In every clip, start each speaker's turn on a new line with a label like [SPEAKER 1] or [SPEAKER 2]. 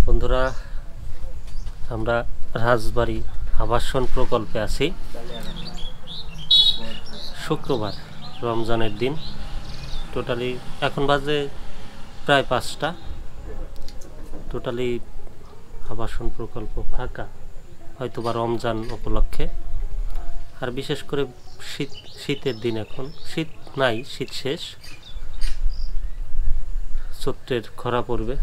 [SPEAKER 1] বন্ধুরা, আমরা রাজবাড়ী আবাসন প্রকল্পে আছি। শুক্রবার, রমজানের দিন। টোটালি এখন বাজে প্রায় 5টা। টোটালি আবাসন প্রকল্প ফাঁকা, হয়তোবা রমজান উপলক্ষে। আর বিশেষ করে শীতের দিন, এখন শীত নাই, শীত শেষ, চৈত্রের খরা পড়বে।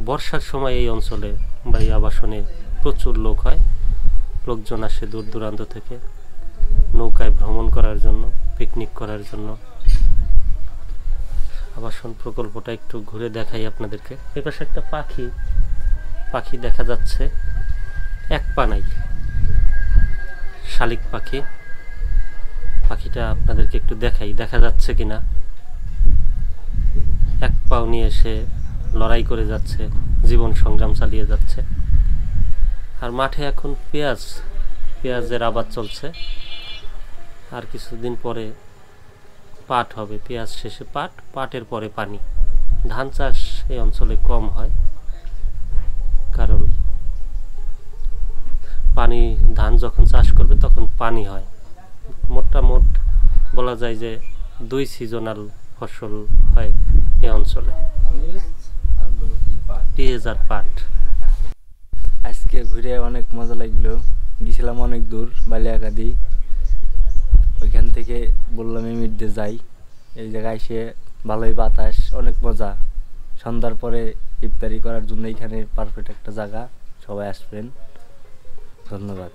[SPEAKER 1] বর্ষার সময় এই অঞ্চলে বা এই আবাসনে প্রচুর লোক হয়, লোকজন আসে দূর দূরান্ত থেকে নৌকায় ভ্রমণ করার জন্য, পিকনিক করার জন্য। আবাসন প্রকল্পটা একটু ঘুরে দেখাই আপনাদেরকে। এ পাশে একটা পাখি দেখা যাচ্ছে, এক পা নাই, শালিক পাখি। পাখিটা আপনাদেরকে একটু দেখাই, দেখা যাচ্ছে কিনা। এক পাও নিয়ে সে লড়াই করে যাচ্ছে, জীবন সংগ্রাম চালিয়ে যাচ্ছে। আর মাঠে এখন পেঁয়াজের আবাদ চলছে। আর কিছুদিন পরে পাট হবে, পেঁয়াজ শেষে পাটের পরে পানি। ধান চাষ এই অঞ্চলে কম হয়, কারণ ধান যখন চাষ করবে তখন পানি হয়। মোটামোট বলা যায় যে 2 সিজনাল ফসল হয় এই অঞ্চলে, পেঁয়াজ আর পাট।
[SPEAKER 2] আজকে ঘুরে অনেক মজা লাগলো। গেছিলাম অনেক দূর, বালিয়াকাদি। ওইখান থেকে বললাম এমিরদের যাই। এই জায়গায় এসে ভালোই বাতাস, অনেক মজা। সন্ধ্যার পরে ইফতারি করার জন্য এখানে পারফেক্ট একটা জায়গা। সবাই আসবেন। ধন্যবাদ।